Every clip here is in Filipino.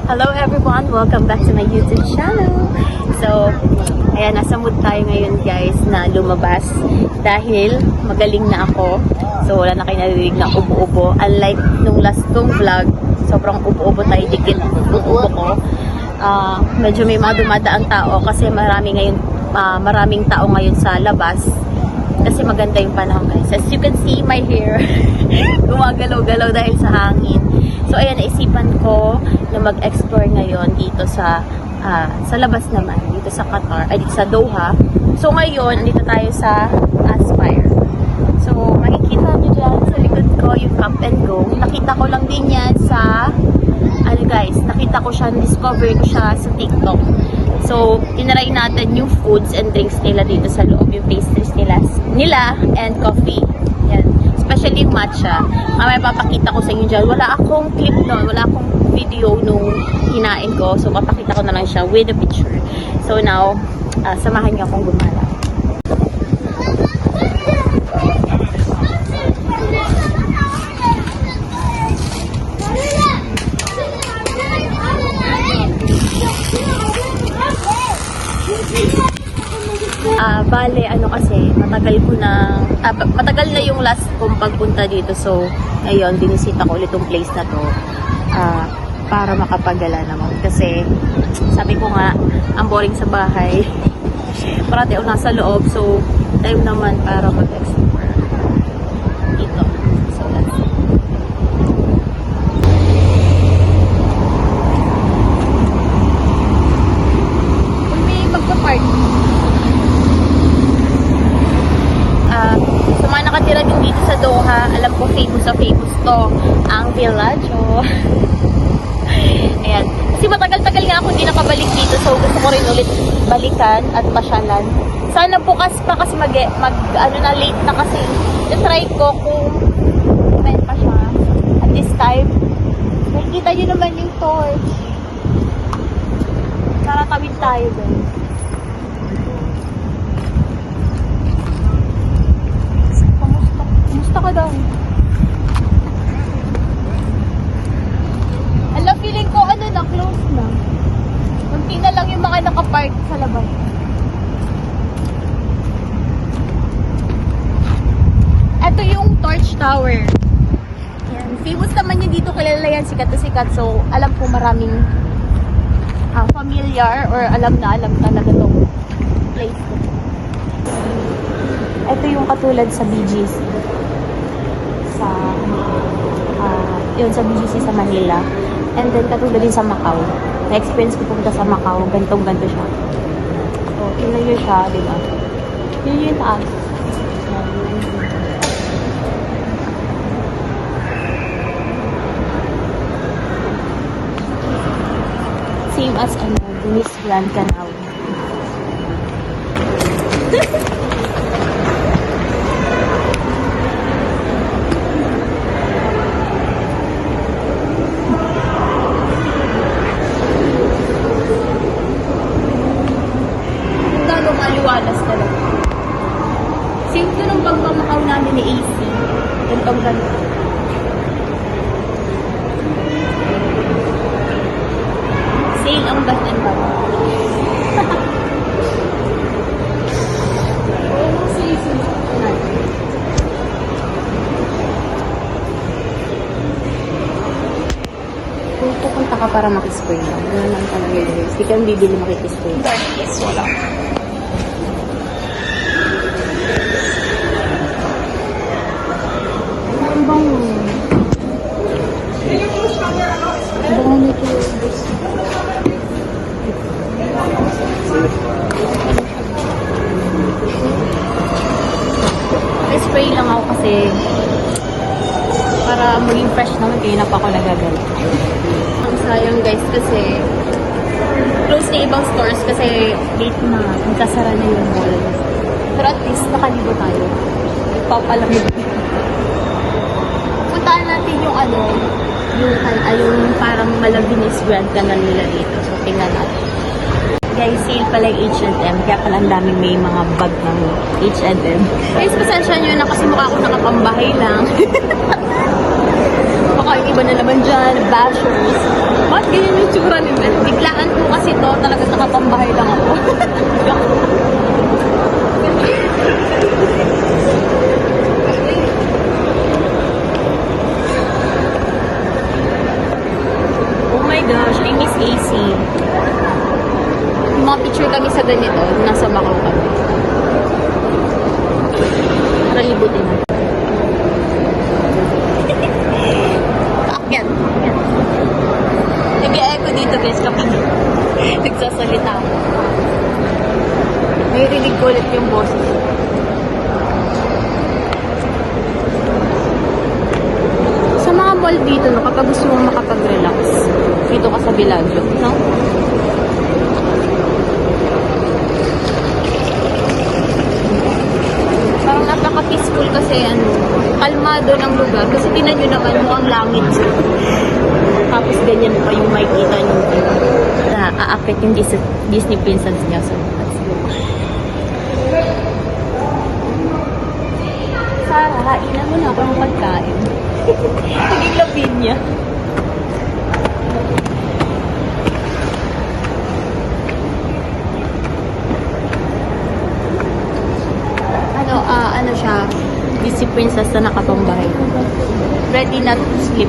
Hello everyone! Welcome back to my YouTube channel! So, ayan, nasa mood tayo ngayon guys na lumabas dahil magaling na ako. So, wala na kayo narinig na ubo-ubo. Unlike nung last kong vlog, sobrang ubo-ubo tayo, dikit ubo ko. Medyo may mga dumadaang tao kasi maraming tao ngayon sa labas. Kasi maganda yung panahon guys. As you can see, my hair gumagalaw-galaw dahil sa hangin. So ayan, naisipan ko na mag-explore ngayon dito sa labas naman, dito sa Qatar, dito sa Doha. So ngayon, dito tayo sa Aspire. So makikita nyo dyan sa likod ko yung Cup and Go. Nakita ko lang din yan sa, nakita ko siya, discover ko siya sa TikTok. So, tinaray natin yung foods and drinks nila dito sa loob, yung pastries nila and coffee. Yan. Especially yung matcha. Mamaya papakita ko sa inyo dyan. Wala akong clip nun, wala akong video nung kinain ko. So, papakita ko na lang siya with a picture. So, now, samahan niyo akong gumala. Bale, kasi, matagal na yung last kong pagpunta dito. So, ngayon, binisita ko ulit yung place na to para makapagala naman. Kasi, sabi ko nga, ang boring sa bahay. Parati ako nasa loob. So, time naman para mag-explore dito. So, let's see. Kung may magpa-park, sa mga nakatira din dito sa Doha, alam ko famous to ang Villaggio. Ayan. Kasi matagal-tagal nga ako hindi nakabalik dito, so gusto ko rin ulit balikan at pasyalan. Sana bukas pa kasi late na kasi. I-try ko kung open pa siya. At this time, nakikita nyo naman yung torch. Taratawid tayo guys. Gusto ko daw. Alam, feeling ko na, close na. Kunti na lang yung mga nakapark sa labas. Ito yung Torch Tower. Yan. Famous naman yun dito, kilala yan, sikat na sikat. So, alam ko maraming familiar or alam talaga itong place. Ito yung katulad sa BGC. Sa BGC sa Manila. And then, katulad din sa Macau. Na-experience ko pumunta sa Macau. Gantong-ganto siya. So, ilayo siya, di ba? Yun yung taas. Same as Venice Grand Canal. Maliwalas talaga. Same ko nung pagmamakaw namin ni AC. Gantong-ganto. Sale ang Bath and Body. Kung pupunta ka para makispray lang, gano'n lang talaga yun. Hindi ka bibili makikispray. Yes, wala. Ang bango. Ang bango nito. Spray lang ako kasi para maging fresh naman, kaya na pa ako nagagala. Ang sayang guys kasi close na ibang stores kasi late na, magkasara na yung mall. Pero at least nakalibo tayo. Nagpapalamig. Puntaan natin yung yung parang Malabines Grand Canal nila dito. So tingnan natin. Guys, sale pala yung H&M. Kaya pala ang daming may mga bag ng H&M. Guys, pasensya nyo na kasi mukha ko nakapambahay lang. Baka yung iba na naman dyan, bashers. Bakit ganyan yung tsura ni Mel? Biglaan po kasi to, talagang nakapambahay lang ako. Oh my gosh, I miss AC. Yung mga picture kami sa ganito, nasa Macau kami. Tara libutin natin. Akyat. Nag-e-echo dito guys kapag nagsasalita ako. May rinig ko ulit yung boses. Sa mga mall dito, no, kapag gusto mong makapag-relax, dito ka sa Bellagio, no? Parang napaka-peaceful kasi kalmado ng lugar. Kasi tinan nyo naman mukhang langit. Tapos ganyan pa yung makikita nyo. Aakit yung Disney Princess niya. So, let's go. Sarah, hainan mo na ako ng pagkain. Naging lapid niya. Ano siya, Disney Princess na nakapambahay. Ready not to sleep.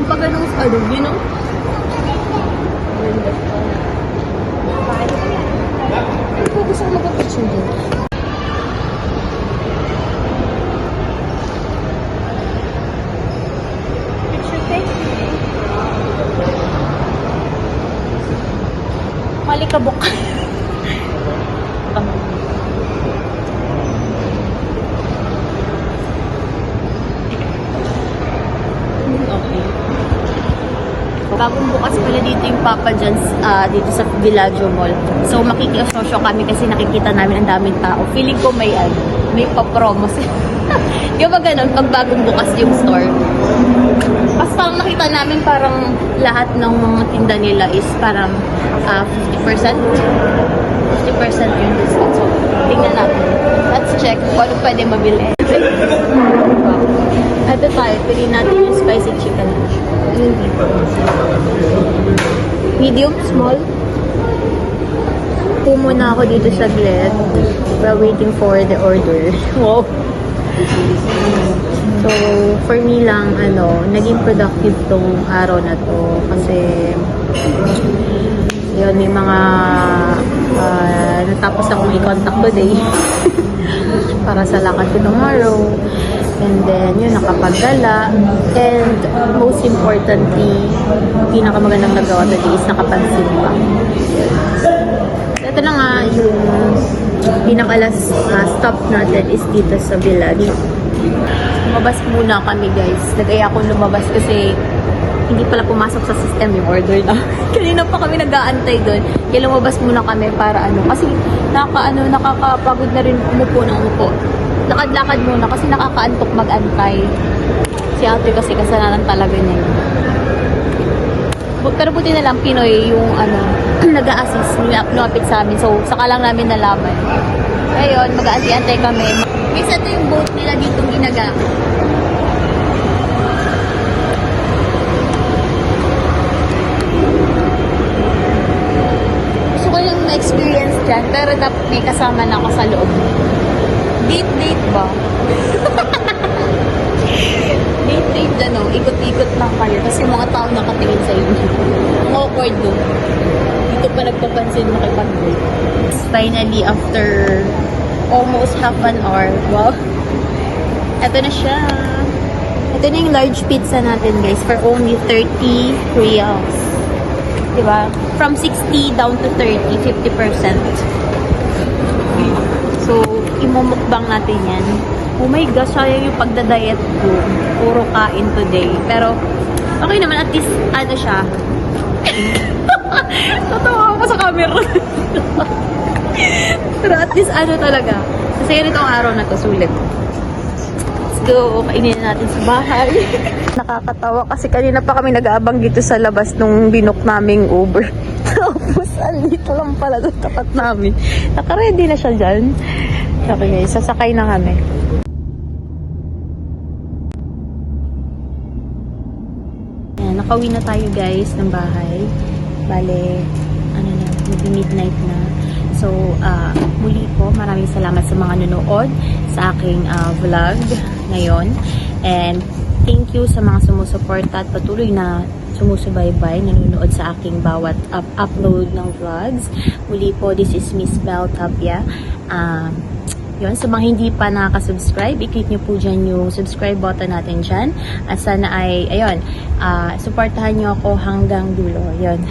Pag anong you know? Gusto ko mag-picture din. Picture take? Malikabok. Bagong bukas pala dito yung Papa John's dito sa Bellagio Mall. So makikisosyo kami kasi nakikita namin ang daming tao. Feeling ko may pa-promo. Yung ba ganun, pag bagong bukas yung store. Kasi parang nakita namin parang lahat ng mga tinda nila is parang 50%. 50% yung discount. So tingnan natin. Let's check kung ano pwede mabili. Ito tayo, pili natin yung spicy chicken. Medium, small. Po muna ako dito sa Gled. We're waiting for the order. Wow. So, for me lang, naging productive tong araw na to. Kasi, yun, may mga natapos akong i-contact today. Para sa lakad ko tomorrow. And then, yun, nakapagdala. And, most importantly, pinakamagandang nagawa today is nakapagsimba. Ito na nga, yung pinakalas stop natin is dito sa Bellagio. Lumabas muna kami, guys. Nagaya akong lumabas kasi hindi pala pumasok sa system yung order na. Kanina pa kami nag-aantay doon. Kaya lumabas muna kami para kasi nakakapagod na rin umupo ng umupo. Lakad-lakad muna kasi nakakaantok mag-antay. Si ate kasi kasalanan talaga niya yun. Pero buti na lang Pinoy yung nag-a-assist, lumapit sa amin. So, saka lang namin nalaman. Ngayon, mag-aantay kami. Guys, ito yung boat nila ditong Ginaga. Gusto ko lang ma-experience dyan, pero dapat may kasama na ako sa loob. Date ba? Date dyan, ikot-ikot lang kayo kasi mga tao nakatingin sa inyo. Ang awkward doon. Dito pa nagpapansin makipag-date. Finally, after almost half an hour, wow. Ito na siya. Ito na yung large pizza natin, guys, for only 30 reals. Diba? From 60 down to 30, 50%. So, imumukbang natin yan. Oh my gosh, sayang yung pagdadiet ko. Puro kain today. Pero, okay naman, at least, siya. Tatawa ako sa camera. Pero at least, talaga. Kasi ganito ang araw na to, sulit. Let's go, kainin natin sa bahay. Nakakatawa kasi kanina pa kami nag-aabang dito sa labas nung binook naming Uber. Tapos, andito lang pala doon tapat namin. Naka-ready na siya dyan. Okay guys, sasakay na kami. Ayan, nakauwi na tayo guys ng bahay. Bale, ano na, midnight na. So, muli po, maraming salamat sa mga nanood sa aking vlog ngayon. And thank you sa mga sumusuporta at patuloy na sumusubaybay, nanonood sa aking bawat upload ng vlogs. Muli po, this is Miss Belle Tapia. Yun, sa mga hindi pa nakaka-subscribe, i-click nyo po dyan yung subscribe button natin dyan. At sana ay, ayun, supportahan nyo ako hanggang dulo. Yun.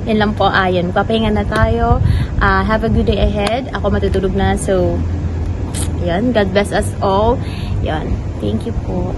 Yan lang po, ayun. Papahinga na tayo. Have a good day ahead. Ako matutulog na. So, yun. God bless us all. Yun. Thank you po.